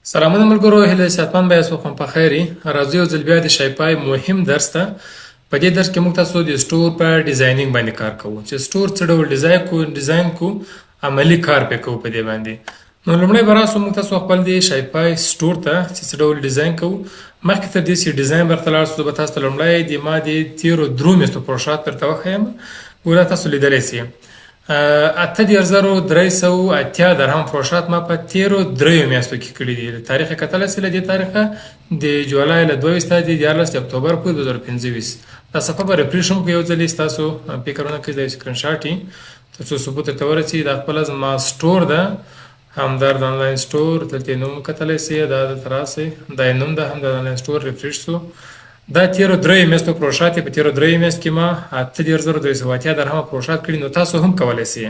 سلامونه ملګرو، هیله صحتمند به یاست، وخت په خیر وي. راځئ یو ځل بیا د شاپی مهم درس ته. په دې درس کې موږ تاسو د سټور په ډیزاینینګ باندې کار کوو، چې سټور څه ډول ډیزاین کو عملی کار پې کوو په دې باندې. نو لومړی به راسو موږ تاسو خپل د شاپی سټور ته چې څه ډول ډیزاین کوو. مخکې تر دې چې ډیزاین ورته لاړ شو، به تاسو ته لومړی د ما د تیرو درو میاشتو پروژات درته وښیم. ګوره تاسو لیدلی سئ 8380 درهم فروشات ما په تیرو دریو میاشتو کې کړي دي. تاریخ یې کتلی سئ، له دې تاریخه د جولای له 22 ته د 14 اکتوبر پورې 2025. دا صفحه به ریفریش هم کړئ یو ځلې، ستاسو فکرونه کوي دا سکرین شاټ وي تر څو ثبوت ته ورسي. دا خپله زما سټور ده، همدرد آنلاین سټور. دلته یې نوم کتلی سئ، دا دلته راسئ، دا یې نوم ده همدرد آنلاین سټور. ریفریش سو. دا تیرو دریو میاشتو پروژات په تیرو دریو میاشت کې ما 8380 درهم پروژات کړي. نو تاسو هم کولی سئ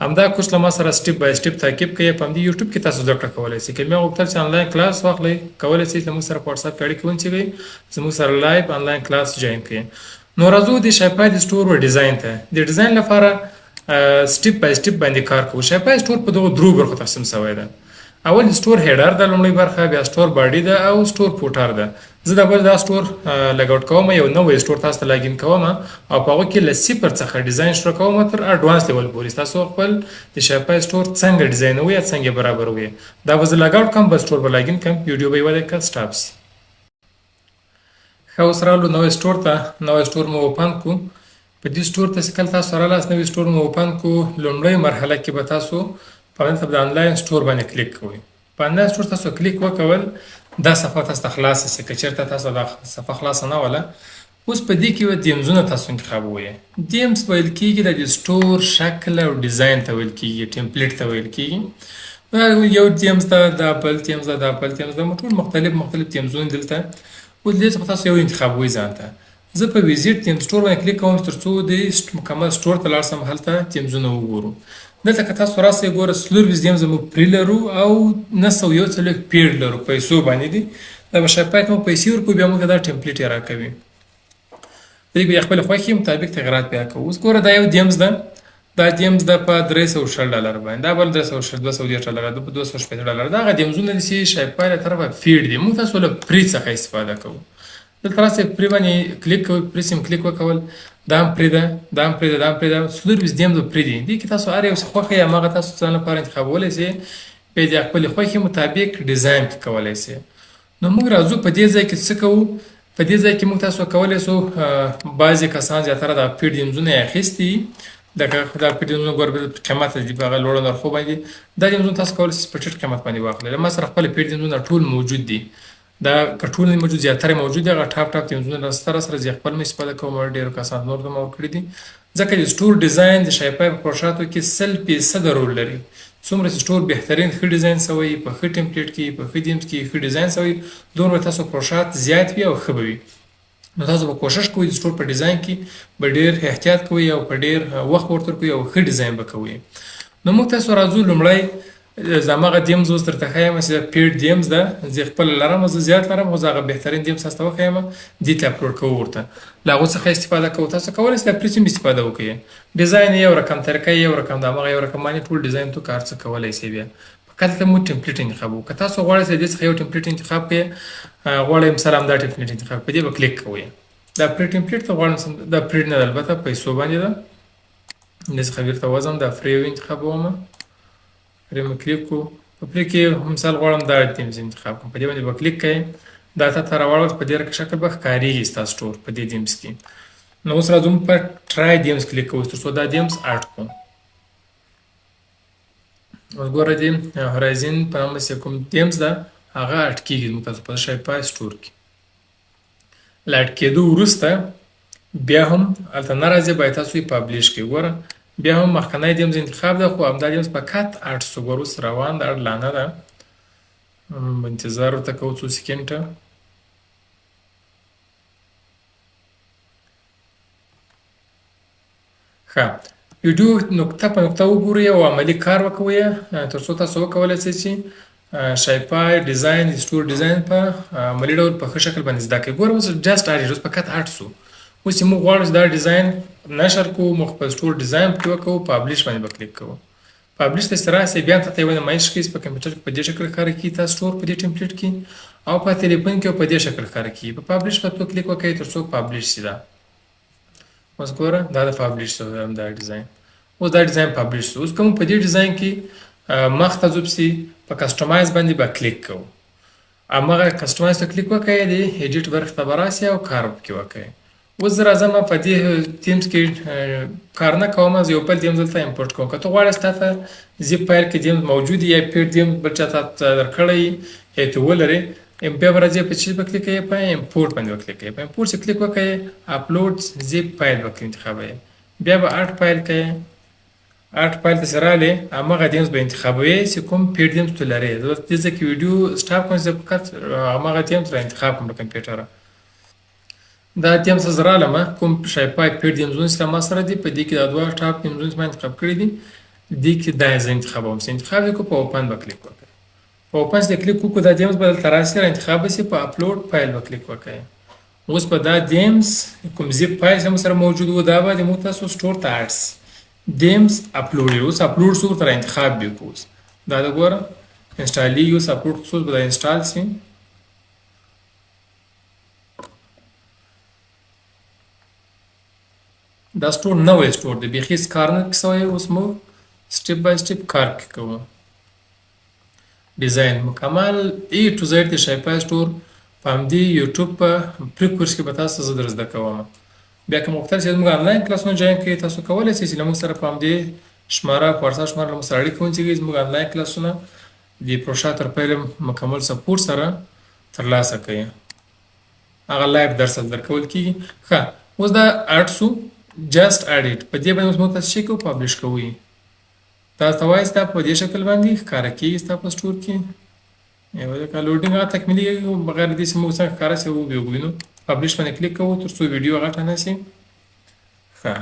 همدا کورس له ما سره سټپ بای سټپ تعقیب کړئ. په همدې یوټیوب کې تاسو زده کړه کولی سئ. که مې غوښتل چې انلاین کلاس واخلئ، کولی سئ زموږ سره په واټساف کې اړیکه ونیسئ، زموږ سره لایو انلاین کلاس جاین کړئ. نو راځو د شاپی د سټور و ډیزاین ته. د ډیزاین لپاره سټپ بای سټپ باندې کار کوو. شاپی سټور په دغو درو برخو تقسیم شوی ده. اول سټور هیډر ده لومړی برخه، بیا سټور باډي ده او سټور فوټر ده. زه د اول دا سټور لګ اوټ کوم، یو نوی سټور تاسو ته لاګین کوم او په هغه کې له صفر څخه ډیزاین شروع کوم تر اډوانس لیول پورې. تاسو خپل د شاپی سټور څنګه ډیزاینوي یا څنګه برابروي دا به زه لګ اوټ کوم، بل سټور به لاګین کوم، ویډیو به یې ولیکه سټاپ سي. ښه، اوس راغلو نوی سټور ته. نوی سټور مو اوپن کو. په دې سټور ته چې کله تاسو راغلاست نوی سټور مو اوپن کو، لومړۍ مرحله کې به تاسو په د انلاین سټور باندې کلیک کوئ. په انلاین سټور تاسو کلیک وکول، دا صفحه تاسو ته خلاصه شي. که چېرته تاسو دا صفحه خلاصه نه وله، اوس په دې کې به دیمزونه تاسو انتخابوئ. دیمز ویل کېږي د سټور شکل او ډیزاین ته ویل کېږي، ټمپلیټ ته ویل کېږي. یو دیمز ده، دا بل دیمز ده، دا بل دیمز ده، ټول مختلف دیمزونه دلته. اوس دې څخه تاسو یو انتخابوئ ځان ته. زه په ویزیټ دیم سټور باندې کلیک کوم تر څو د مکمل سټور ته لاړ شم، هلته دیمزونه وګورو. دلته که تاسو راسئ ګوره 40 دیمز موږ پرې لرو او 941 پیډ لرو، پیسو باندې دي. دا به شاپی ته موږ پیسې ورکوو، بیا موږ دا ټمپلیټ یې راکوي. په دې کې بیا خپلې خوښې مطابق تغیرات بیا کوو. اوس ګوره دا یو دیمز ده، دا دیمز ده په $360 باندې، دا بل $230 ده په $260. دا هغه دیمزونه دي چې شاپی له طرفه فیډ دي. موږ تاسو له پرې څخه استفاده کوو. دلته راسئ پرې باندې کلیک کوئ، پرې سیم کلیک وکول، دا هم پرې ده، دا هم پرې ده، دا هم پرې ده. 40 دیمز پرې دي. دې کې تاسو هر یو څه خوښه یې هماغه تاسو ځان لپاره انتخابولی سئ، بیا یې د خپلې خوښې مطابق ډیزاین کولی سئ. نو موږ راځو په دې ځای کې څه کوو. په دې ځای کې موږ تاسو کولی سو بعضې کسان زیاتره دا پیډ دیمزونه یې اخیستي. دا پیډ دیمزونه ګوره قیمت دي په هغه لوړو نرخو باندې. دا دیمزونه تاسو کولی سئ په ټیټ قیمت باندې واخلئ. له ما سره خپل پیډ دیمزونه ټول موجود دي. دا که ټول نه موجود، زیاتره موجود دي. هغه ټاپ دیمزونه سره زه خپل مې استفاده کوم، ډېرو کسانو نور هم ورکړي دي. ځکه د سټور ډیزاین د شاپی په پروژاتو کې 100% رول لري. څومره چې سټور بهترین ښه ډیزاین شوی، په ښه ټمپلیټ کې، په ښه دیمز کې ښه ډیزاین شوی، دومره تاسو پروژات زیات وي او ښه به وي. نو تاسو به کوشش کوئ د سټور په ډیزاین کې به ډېر احتیاط کوئ او په ډېر وخت ورته ورکوئ او ښه ډیزاین به کوئ. نو موږ تاسو راځو لومړی زه هماغه دیمز اوس درته ښیم چې پیډ دیمز ده. زه خپله لرم، زه زیات لرم، خو زه هغه بهترین دیمز تاسو ته وښیم، دې ته اپلوډ کوو ورته. له هغو څخه استفاده کوو. تاسو کولی سئ د پرې هم استفاده وکړئ. ډیزاین یې یو رقم، طریقه یې یو رقم، د هماغه یو رقم باندې ټول ډیزاین تو کار څه کولی سئ. بیا فقط دلته موږ ټمپلیټ انتخابوو. که تاسو غواړئ چې د دې څخه یو ټمپلیټ انتخاب کړئ، غواړئ مثلا همدا ټمپلیټ انتخاب په دې به کلیک کوئ. دا پرې ټمپلیټ ته غواړم، دا پرې نه ده، البته پیسو باندې ده. دې څخه بیرته وځم، دا فری انتخابوم، پرې مې کلیک کړو. په پرې کې مثال غواړم دا دیمز انتخاب کړم، په دې باندې به کلیک کړئ. دا ته راوړل په دې شکل به ښکارېږي ستاسو سټور په دې دیمز کې. نو اوس راځو په ټرای دیمز کلیک کوو تر څو دا دیمز اډ کړو. اوس ګوره دې هورایزن په نامه چې کوم دیمز ده هغه اډ کېږي موږ تاسو په شاپی سټور کې. له اډ کېدو وروسته بیا هم هلته نه راځي، باید تاسو یې پابلیش کړئ. ګوره بیا هم مخکنی دیمز انتخاب ده، خو همدا دیمز فقط اډ شو. ګوره اوس روان ده، اډ لا نه ده. انتظار ورته کوو څو سکنډه. ښه، ویډیو نقطه په نقطه وګورئ او عملي کار وکوئ تر څو تاسو وکولی سئ چې شاپی ډیزاین د سټور ډیزاین په عملي ډول په ښه شکل باندې زده کړئ. ګوره اوس جسټ اډ، اوس فقط اډ شو. اوس چې موږ غواړو چې دا ډیزاین نشر کوو، موږ خپل سټور ډیزاین پرې وکوو، پابلیش باندې به کلیک کوو. پابلیش ته راسي بیا ته یو نمایش کیږي په کمپیوټر کې په دې شکل کار کوي تاسو سٹور په دې ټمپلیټ کې او په ټلیفون کې په دې شکل کار کوي په پابلیش په تو کلیک وکړئ تر څو پابلیش شي دا اوس ګوره دا د پابلیش شو دا ډیزاین اوس دا ډیزاین پابلیش شو اوس کوم په دې ډیزاین کې مخ ته ځوب سي په کسټمایز باندې به کلیک کوو امغه کسټمایز ته کلیک وکړئ د ایډیټ ورک ته براسي او کار وکړئ اوس زه راځم په دې تیمز کې کار نه کوم زه یو بل تیمز دلته امپورټ کوم که ته غواړې ستاسو زیپ فایل کې تیمز موجود یا پی ډي اف بل چاته درکړی ته ولري بیا به راځي په چې په کلیک کوي په امپورټ باندې کلیک کوي په امپورټ څخه کلیک وکړئ اپلوډ زیپ فایل وکړئ انتخابوي بیا به ارت فایل کوي ارت فایل ته سره له امغه تیمز به انتخابوي چې کوم پی ډي اف تلري د دې ځکه ویډیو سټاپ کوم څه فقط امغه تیمز را انتخاب کوم کمپیوټر دا تیم څه زرا لمه کوم شاپی پی ډي اف سره ما سره دی په دې کې دا دوه ټاپ تیمز ما انتخاب کړی دي دې کې دا ځای انتخابوم چې انتخاب کو په اوپن به کلیک وکړئ په اوپن څه کلیک وکړو دا تیمز بدل تراسي را انتخاب شي په اپلوډ فایل به کلیک وکړئ اوس په دا تیمز کوم زیپ فایل هم سره موجود و دا به مو تاسو سٹور ته اړس تیمز اپلوډ اوس اپلوډ سو تر انتخاب به کوس دا دا ګوره انسټال یو اپلوډ خصوص به انسټال سي دا سٹور نوې سٹور دی بيخي کار نه کوي اوس مو سټپ بای سټپ کار کوو ډیزاین مکمل ای ټو زد د شاپی سٹور په همدي یوټیوب په پری کورس کې به تاسو زه درس کوم بیا کوم مختلف زموږ انلاین کلاسونه جاین کې تاسو کولای شئ چې موږ سره په همدي شماره واتساپ شماره موږ سره اړیکه ونیسئ زموږ انلاین کلاسونه د پروژه تر پیل مکمل سپورټ سره ترلاسه کړئ هغه لایو درس درکول کیږي ښه اوس دا اړسو جست اډیټ په دې باندې موږ تاسو کو پبلش کوی تاسو وایي تاسو په دې شکل باندې ښکار کیږي تاسو په سٹور کې یو د لوډینګ تکمیلي بغیر دې سمو څنګه ښکار شي وګورئ پبلش باندې کلیک کوو تر څو ویډیو غټه نه شي ښه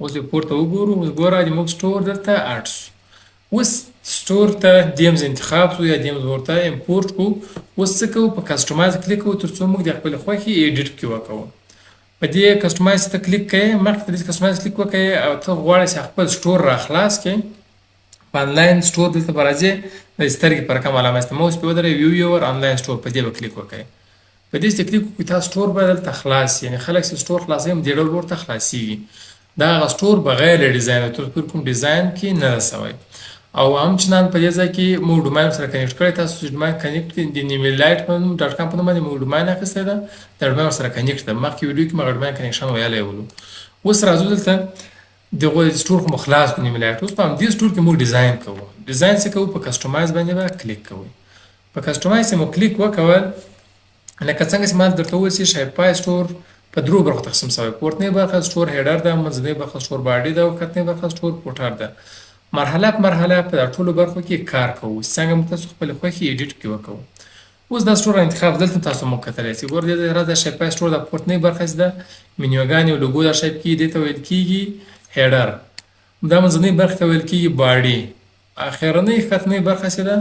اوس یې پورته وګورو اوس ګوره د موږ سٹور دلته اډس اوس سٹور ته دیمز انتخاب شو یا دیمز ورته امپورټ کو اوس څه کوو په کسټمایز کلیک کوو تر څو موږ د خپل خوښي ایډیټ کې وکړو په دې کسټمایز ته کلیک کړئ مخکې د کسټمایز کلیک وکړئ او ته غواړې چې خپل سٹور را خلاص کړئ په انلاین سٹور دلته راځي د سترګې پر کوم علامه است موس په ودرې ویو یور انلاین سٹور په دې کلیک وکړئ په دې کلیک وکړئ تاسو سٹور بدل تخلاص یعنی خلک چې سٹور خلاصي هم د ډول ورته خلاصيږي دا سٹور بغیر ډیزاین تر کوم ډیزاین کې نه رسوي او هم چنان په دې ځای کې مو ډومین سره کنیکټ کړئ تاسو ډومین کنیکټ د نیولای ډاټ کام په نوم باندې مو ډومین اخیستی ده د ډومین سره کنیکټ ده مخکې ویډیو کې ما ډومین کنیکشن ویلی ولو اوس راځو دلته دغه سٹور خو خلاص کو نیولای اوس په دې سٹور کې موږ ډیزاین کوو ډیزاین څه کوو په کسټمایز باندې به کلیک کوو په کسټمایز مو کلیک وکول لکه څنګه چې ما درته وویل چې شاپی سٹور په درو برخو تقسیم شوی پورتنی برخه سٹور هیډر ده منځنی برخه سٹور باډي ده او کتنی برخه سٹور پورټر ده مرحله په مرحله په ټولو برخو کې کار کوو څنګه موږ تاسو خپل خوښي ایډیټ کې وکړو اوس دا سٹور انتخاب دلته تاسو مو کتلی شئ ګور دې راځه شاپی سٹور د پورتنی برخه ده منیوګانې او لوګو د شاپ کې دې ته ویل کیږي هیډر دا منځنی برخه ته ویل کیږي باډي اخرنۍ کتنی برخه څه ده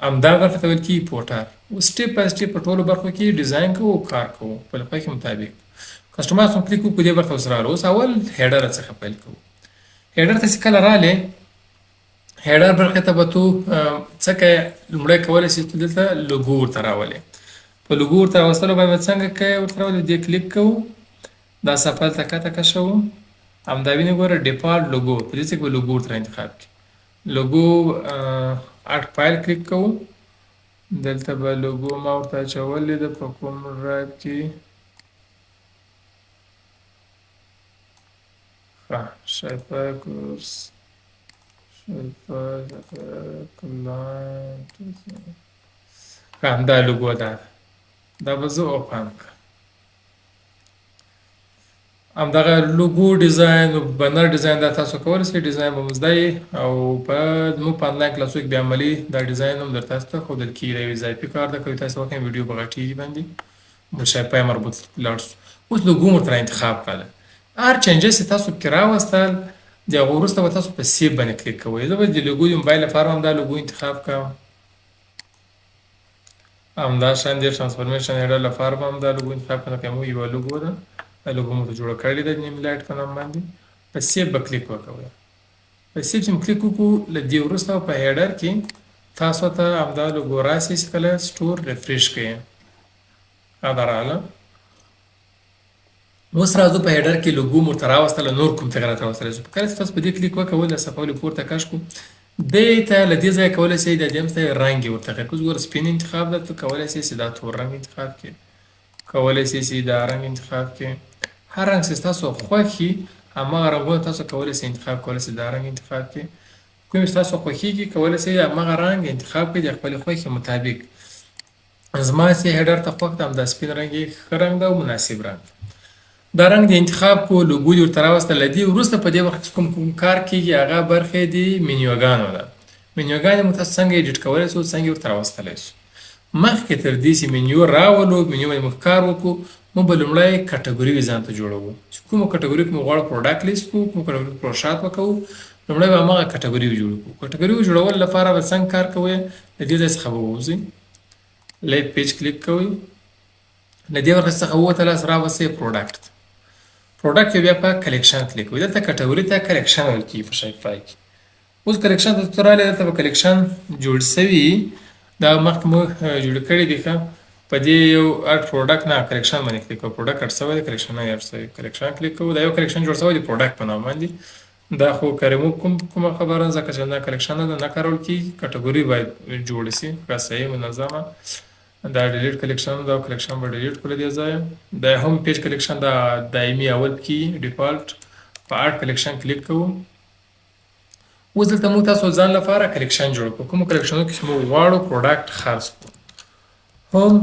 همدا برخه ته ویل کیږي پورټر او سټپ بای سټپ په ټولو برخو کې ډیزاین کوو کار کوو په خوښي مطابق کسټمایز هم کلیک کوو په دې برخه سره اوس اول هیډر څخه پیل کوو هیډر ته کله رااله هیډر برخه ته به تو څه کوي لومړی کولی شي دلته لوګو ورته راولې په لوګو ورته راوستلو باندې څنګه کوي ورته راولې دې کلیک کوو دا صفحه ته کته کشو همدا وینې ګوره ډیفالټ لوګو په دې څه کې لوګو ورته انتخاب کړي لوګو ارټ فایل کلیک کوو دلته به لوګو ما ورته اچولې ده په کوم ډرایو کې شاپی کورس همدا لوګو ده دا به زه اوپن کړم همدغه لوګو ډیزاین او بنر ډیزاین دا تاسو کولی شئ ډیزاین به مو زده یې او زموږ په انلاین کلاسو کې بیا عملي دا ډیزاین هم درته تاسو ته ښودل کېږي دا یو اضافي کار ده که تاسو وکړئ ویډیو به غټېږي باندې شاپی مربوط لاړ شو اوس لوګو مو ورته انتخاب کړله هر چینجز چې تاسو پکې راوستل د هغو وروسته به تاسو په سیو باندې کلیک کوئ زه به د لوګو د موبایل لپاره هم دا لوګو انتخاب کړم همدا شان د ټرانسفورمیشن هیډر لپاره به هم دا لوګو انتخاب کړم لکه موږ یوه لوګو ده دا لوګو مو ته جوړه کړې ده نیملایټ په نوم باندې په سیو به کلیک وکوئ په سیف چې کلیک وکړو له دې وروسته په هیډر کې تاسو ته همدا لوګو راسي چې کله سټور ریفریش کړئ دا راغله اوس راځو په هیډر کې لوګو مرته راوستله نور کوم تغیرات راوستلی شو کله چې تاسو په دې کلیک وکړئ د صفحه ولې پورته کش کړو دې ته له دې ځایه کولی شئ د دې ته رنګ یې ورته غیر کړو ګوره سپین انتخاب ده ته کولی شئ چې دا تور رنګ انتخاب کړئ کولی شئ چې دا رنګ انتخاب کړئ هر رنګ چې تاسو خوښ وي هماغه رنګونه تاسو کولی شئ انتخاب کولی شئ دا رنګ انتخاب کړئ کوم چې تاسو خوښیږي کولی شئ هماغه رنګ انتخاب کړئ د خپلې خوښې مطابق زما چې هیډر ته خوښ ده همدا سپین رنګ یې ښه رنګ ده او مناسب رنګ دا رنګ د انتخاب کو لوګو دې ورته راوسته له دې وروسته په دې وخت کې کوم کار کېږي هغه برخې د منیوګانو ده منیوګانې مو تاسو څنګه ایډیټ کولی شو څنګه ورته راوستلی شو مخکې تر دې چې منیو راولو منیو باندې موږ کار وکړو موږ به لومړی کټګوري ځان ته جوړوو چې کومه کټګوري کې موږ غواړو پروډکټ لیست کړو کوم کټګوري پروشات وکړو لومړی به هماغه کټګوري جوړ کړو کټګوري جوړولو لپاره به څنګه کار کوئ له دې ځای څخه به ووځئ لیف پیج کلیک کوئ له دې ورځ څخه ووتلاست راوځئ پروډکټ پروډکټ بیا په کلیکشن کلیک کوئ دلته کټګوري ته کلیکشن ویل کېږي په شاپیفای کې اوس کلیکشن ته ته راغلی دلته به کلیکشن جوړ سوي دا مخکې مو جوړ کړي دي ښه په دې یو اډ پروډکټ نه کلیکشن باندې کلیک کوو پروډکټ اډ سوی دی کلیکشن نه اډ سوی کلیکشن کلیک کوو دا یو کلیکشن جوړ سوی دی پروډکټ په نام باندې دا خو که ریموو کومه خبره ځکه چې دا کلیکشن نه ده نه کارول کېږي کټګوري باید جوړه سي ښه صحیح منظمه دا ډیلیټ کلیکشن دا کلیکشن به ډیلیټ کړو دې ځای دا هم پیج کلیکشن دا دایمي اول کې ډیفالټ په اډ کلیکشن کلیک کوو اوس دلته موږ تاسو ځان لپاره کلیکشن جوړ کړو کومو کلیکشنونو کې چې موږ غواړو پروډکټ خرڅ کړو هوم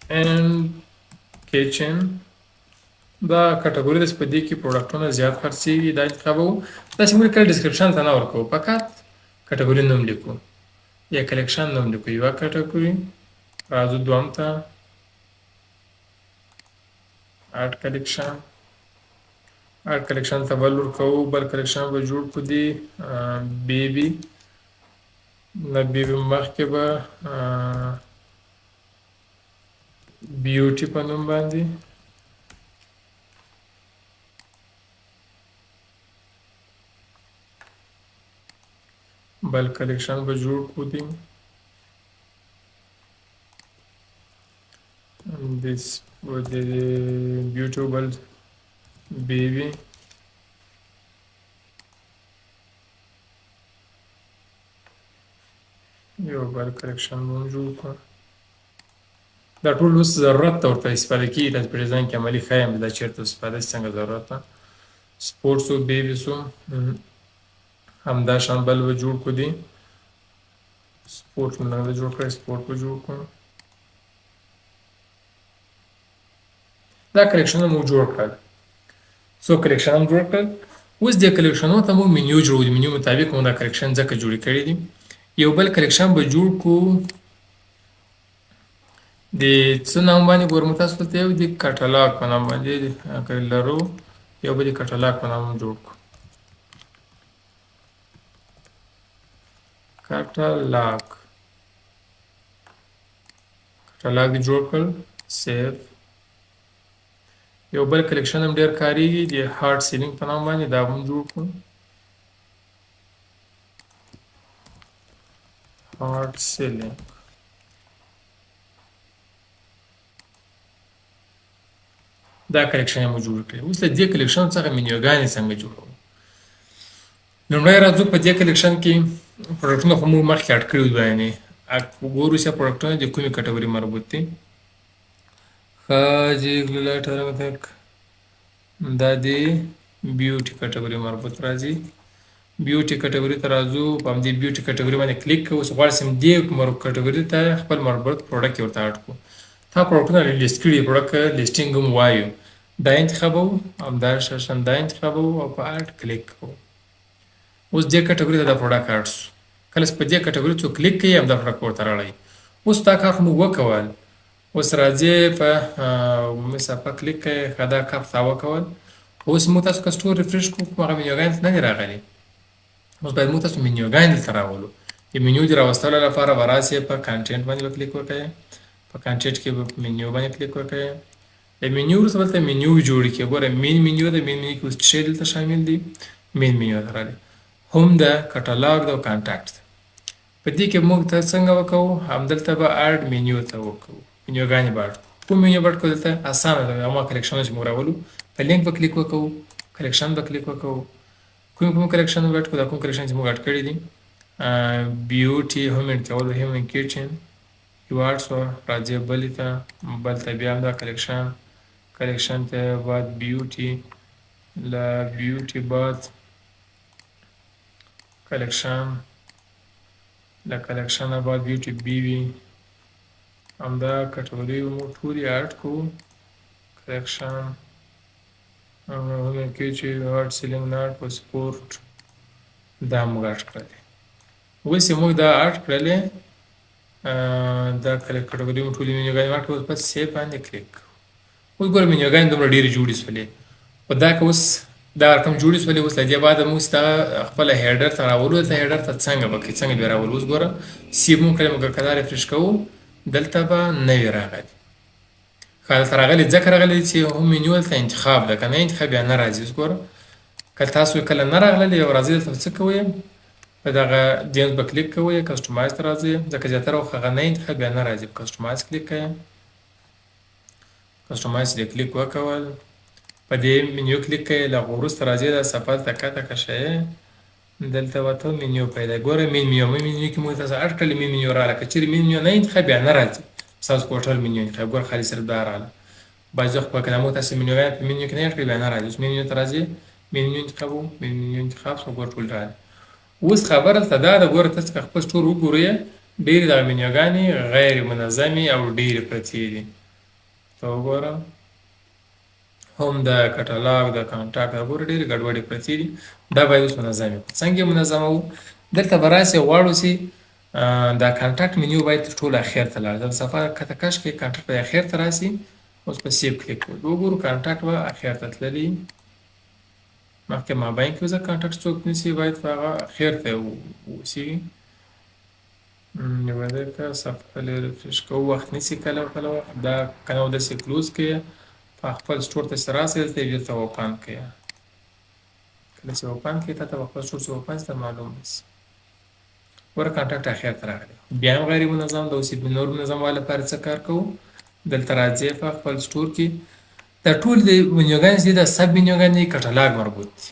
اینډ کچن دا کټګوري ده چې په دې کې پروډکټونه زیات خرڅېږي دا انتخابوو داسې موږ کله ډسکرپشن ته نه ورکوو فقط کټګوري نوم لیکو یا کلیکشن نوم لیکو یوه کټګوري راځو دوم ته اډ کلیکشن اډ کلیکشن ته بل ورکوو بل کلیکشن به جوړ کړو دی بیبي د بیبي مخکې به بیوټي په نوم باندې بل کلیکشن به جوړ کړو دی this was the beautiful baby یو بل کلیکشن مو جوړ کړ دا ټول اوس ضرورت ته ورته استفاده کېږي تاسو په ډیزاین کې عملي ښایم دا چېرته استفاده څنګه ضرورت ده سپورټس او بیبیس همدا شان بل به جوړ کړو دي سپورټ مو نه جوړ کړی سپورټ به جوړ کړو دا کلیکشنونه مو جوړ کړل څو کلیکشن هم جوړ کړل اوس دې کلیکشنونو ته مو منیو جوړو د منیو مطابق مو دا کلیکشن ځکه جوړې کړي دي یو بل کلیکشن به جوړ کړو د څه نام باندې ګورم تاسو ته یو د کټالاګ په نام باندې لرو یو به د کټالاګ په نام جوړ کړو کټالاګ کټالاګ جوړ کړل سیف یو بل کلیکشن هم ډېر کاریږي د هارد سیلینګ په نام باندې دا هم جوړ کړو هارد سیلینګ دا کلیکشن هم جوړ کړی اوس له دې کلیکشن څخه منیوګانې څنګه جوړوو لومړی راځو په دې کلیکشن کې پروډکټونه خو موږ مخکې اډ کړي دي یعنې وګورو چې پروډکټونه د کومې کټګوري مربوط دي دا د بیوټي کټګوري مربوط راځي بیوټي کټګوري ته راځو په همدې بیوټي کټګوري باندې کلیک کوو اوس غواړو چې دې کټګوري ته خپل مربوط پروډکټ ورته اډ کړو تا پروډکټونه لیست کړي پروډکټ لیسټینګ هم وایو دا انتخابوو همداشان دا انتخابوو او په اډ کلیک کوو اوس دې کټګوري ته دا پروډکټ اډ شو کله چې په دې کټګوري څوک کلیک کوي همدا پروډکټ ورته راړی اوس دا کار خو موږ وکول اوس راځي په مسافه کلیک کوي ښه دا کار تا وکول اوس موږ تاسو که سټور ریفریش کړو کوم هغه منیوګانې نه دي راغلي اوس باید موږ تاسو منیوګانې دلته راولو د منیو د راوستلو لپاره به راسئ په کانټینټ باندې به کلیک وکړئ په کانټینټ کې به منیو باندې کلیک وکړئ د منیو وروسته دلته منیو جوړې کړئ ګوره مین منیو ده مین منیو کې اوس څه دلته شامل دي مین منیو ته راغلي هم د کټالاګ د کانټاکټ په دې کې موږ ته څنګه وکړو همدلته به اډ مینیو ته وکړو مینیوګانې به اډ کوم مینیو به اډ کړو دلته اسانه ده هماغه کلیکشن چې موږ راولو په لینک به کلیک وکړو کلیکشن به کلیک وکړو کوم کلیکشن به اډ کړو دا کوم کلیکشن چې موږ اډ کړی دي بیوټي هم انټول هم کیچن یوارډس راځي بل ته بیا هم دا کلیکشن ته بعد بیوټي لا بیوټي بعد کلیکشن له کلیکشن بعد بیوټي بی وی همدا کټګوري مو ټولې اډ کوو کلیکشن هم کې چې هارد سیلینګ ناټ په سپورټ دا موږ اډ کړلې اوس یې موږ دا اډ کړلې دا کټګوري مو ټولې مینیوګانې اډ کوو په سیو باندې کلیک اوس ګوره مینیوګانې دومره ډېرې جوړې شولې خو دا که اوس دا رقم جوړې شولې اوس له دې بعده موږ دا خپله هیډر ته راولو دلته هیډر ته څنګه به کوي څنګه بیا راولو اوس ګوره سیو مو کړی موږ که دا ریفرش کوو دلته به نوي راغلي ښه دلته راغلي ځکه راغلي چې هم مینیو دلته انتخاب ده که نه انتخاب بیا نه راځي اوس ګوره که تاسو کله نه راغللي او راځي دلته څه کوئ په دغه دیمز به کلیک کوئ کسټمایز ته راځئ ځکه زیاتره وخت هغه نه انتخاب بیا نه راځي په کسټمایز کلیک کوئ کسټمایز دې کلیک وکول په دې منیو کلیک کوئ له هغه وروسته راځئ دا صفحه ته کته کشئ دلته ورته منیو پیدا ګوره منیو کې موږ تاسو اډ کړلې منیو راغله که چېرې منیو نه انتخاب بیا نه راځي ستاسو پورټل منیو انتخاب ګوره خالي صرف دا راغله بعضې وخت به که موږ تاسو منیوګانې په منیو کې نه اډ کړئ بیا نه راځي اوس منیو ته راځئ منیو انتخابوو منیو انتخاب شو ګوره ټول راغلي اوس خبره ته دا ده ګوره تاسو که خپل سټور وګورئ ډېرې دغه منیوګانې غیر منظمې او ډېرې پرتې دي ته وګوره هم د کټالاګ د کانټاکټ ګوره ډېرې ګډوډې پرتې دي دا باید اوس منظم وي څنګه یې منظموو دلته به راسئ غواړو چې دا کانټاکټ منیو باید تر ټولو اخر ته لاړ د صفحه کته کش کې کانټاکټ به اخر ته راسي اوس په سیو کلیک کوو وګورو کانټاکټ به اخر ته تللی مخکې مابین کې زه کانټاکټ څوک نیسي باید په هغه اخر ته اوسي یوه دقیقه صفحه لرې ریفرش کوو وخت نیسي کله وخت دا کنه داسې کلوز کړئ په خپل سټور ته چې راسئ دلته یې بېرته اوپن کړئ کله چې اوپن کړئ تا ته به خپل سټور چې اوپن شي ته معلوم نه شي ګوره کانټاکټ اخر ته راغلی بیا هم غیر منظم ده اوس یې نور منظم والي لپاره څه کار کوو دلته راځئ په خپل سټور کې دا ټول د منیوګانې چې دي دا سب منیوګانې کټالاګ مربوط دي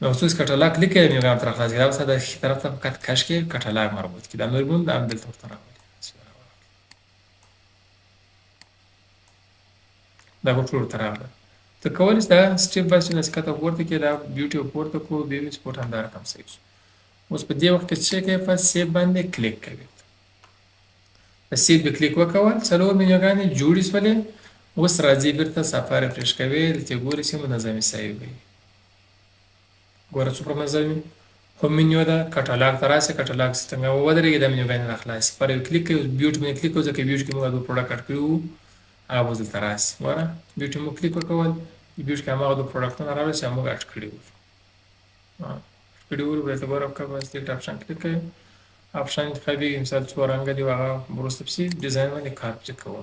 نو اوس کټالاګ کلیک کړئ منیوګان ته راخلاص کړئ دا اوس د ښي طرف ته په کش کې کټالاګ مربوط کړي دا نور دا هم دلته ورته راولي دا ټول ورته راغله ته کولی شې دا سټیپ بای سټیپ داسې کته پورته کړې دا بیوټي پورته کړو بیوټي سپورټ هم دا رقم صحیح شو اوس په دې وخت کې څه کوئ په سیو باندې کلیک کوئ په سیو به کلیک وکول څلور منیوګانې جوړې شولې اوس راځئ بېرته صفحه ریفرش کوئ دلته ګورئ چې منظمې شوې وي ګوره څومره منظمې هم منیو ده کټالاګ ته راسئ کټالاګ څنګه ودرېږي دا منیوګانې راخلاصي پر یو کلیک کوئ بیوټي باندې کلیک کوو ځکه بیوټي کې موږ دوه پروډکټ اډ کړي وو هغه به دلته راسي ګوره بیوټي مو کلیک وکول بیوټي کې هماغه دوه پروډکټونه راغلل چې موږ اډ کړي وو بیا ته ګوره که به سلیکټ آپشن کلیک کوئ آپشن انتخابېږي مثال څو رنګه دي هغه وروسته پسې ډیزاین باندې کار پرې کوو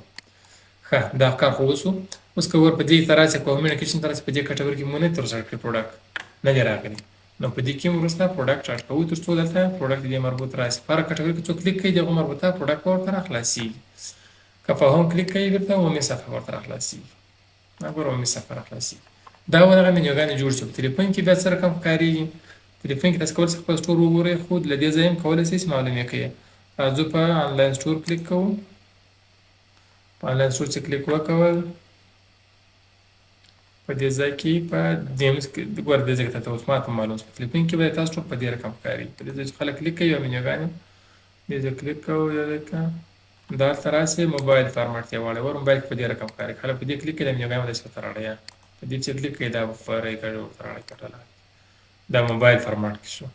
ښه دا کار خو وسو اوس که ور په دې ته راسئ په هوم کچن ته راسئ په دې کټګوري کې مو نه تر سره کړي پروډکټ نه دی راغلی نو په دې کې وروسته پروډکټ اډ کوو تر څو دلته پروډکټ دې مربوط راسي په هره کټګوري کې څوک کلیک کوي دغه مربوطه پروډکټ به ورته راخلاصېږي که په هوم کلیک کوي بېرته عمومي صفحه ورته راخلاصېږي ګوره عمومي صفحه راخلاصېږي دا به دغه منیوګانې جوړ شي په تلیفون کې بیا څه رقم ښکارېږي تلیفون کې تاسو کولی شئ خپل سټور وګورئ خو له دې ځایه هم کولی شئ چې معلومې کړئ راځو په انلاین سټور کلیک کوو په انلاین سټور چې کلیک وکول په دې ځای کې په دیمز کې ګوره دې ځای کې ته اوس ماته معلوم شو په تلیفون کې به تاسو په دې رقم ښکاري په دې ځای چې خلک کلیک کوي او منیوګانې دې ځای کلیک کوو یا دلته دا ته راسئ موبایل فارمټ ته واړوئ موبایل کې په دې رقم ښکاري خلک په دې کلیک کوي د منیوګانې به داسې ورته راړئ په دې چې کلیک کوي دا به فرعي کړي ورته راړئ کټالاګ دا موبایل فارمټ کې شو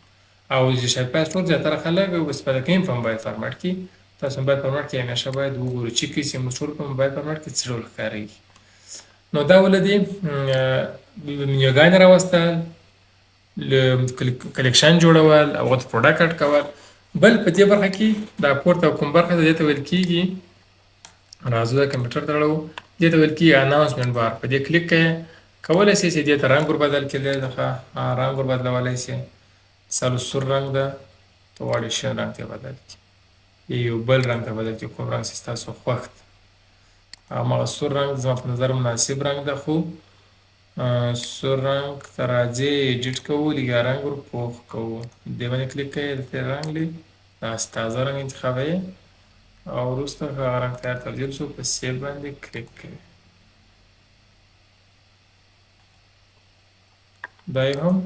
او چې شاپی سټور زیاتره خلک استفاده کوي په موبایل فارمټ کې تاسو موبایل فارمټ کې همیشه باید وګورئ چې کې زموږ سټور په موبایل فارمټ کې څه ډول ښکارېږي نو دا ولدي منیوګانې راوستل کلیکشن جوړول او هغه ته پروډکټ اډ کول بل په دې برخه کې دا پورته کوم برخه ده دې ته ویل کېږي راځو دا کمپیوټر ته راړو دې ته ویل کېږي اناونسمنټ بار په دې کلیک کوئ کولی شئ چې دې ته رنګ ور بدل کړئ دغه رنګ ور بدلولی شئ مثال سور رنګ ده ته غواړې شین رنګ ته بدل کړي یو بل رنګ ته بدل کړي کوم رنګ چې ستاسو خوښ دی هماغه سور رنګ زما په نظر مناسب رنګ ده خو سور رنګ ته راځې ایډیټ کوو لږه رنګ ور پوخ کوو دې باندې کلیک کوئ دلته رنګ دی دا تازه رنګ انتخابوئ او وروسته هغه رنګ تیار تبدیل شو په سیو باندې کلیک کوئ دا یو هم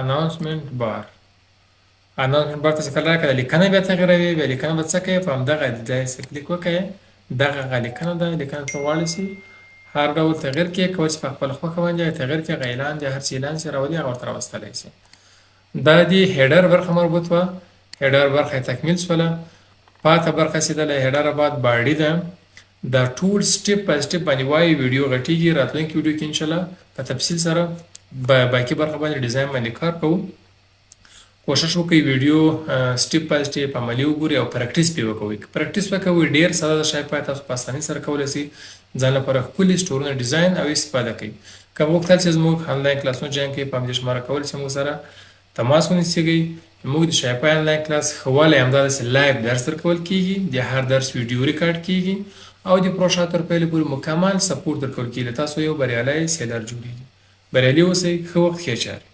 اناونسمنت بار اناونسمنت بار ته چې کله راکړه لیکنه بیا تغیروي بیا لیکنه به څه کوي په همدغه ځای څه کلیک وکړئ دغه هغه لیکنه ده لیکنه ته غواړئ چې هر ډول تغیر کې کولی چې په خپله خوښه باندې تغیر کې هغه اعلان دی هر څه اعلان چې راولي هغه ورته راوستلی شي دا د هیډر برخه مربوط وه هیډر برخه یې تکمیل شوله پاته برخه چې ده له هیډره بعد باډي ده دا ټول سټپ په سټپ باندې وایي ویډیو غټیږي راتلونکي ویډیو کې انشاءالله په تفصیل سره باقي برخه باندې ډیزاین باندې کار کوو کوشش وکړئ ویډیو سټپ په سټپ عملي وګورئ او پریکټیس پرې وکوئ پریکټیس وکوئ ډېر ساده شاپی تاسو په اسانۍ سره کولی شئ ځان لپاره ښکلي سټورونه ډیزاین او استفاده کوئ که غوښتل چې زموږ انلاین کلاسونه جوین کړئ په همدې شماره کولی شئ موږ سره تماس ونیسئ موږ د شاپی انلاین کلاس ښه والی همدا داسې لایف درس درکول کېږي د هر درس ویډیو ریکارډ کېږي او د پروژه تر پیل پورې مکمل سپورټ درکول کېږي له تاسو یو بریالی سیلر جوړېږي بریالي اوسئ ښه وخت ښې چارې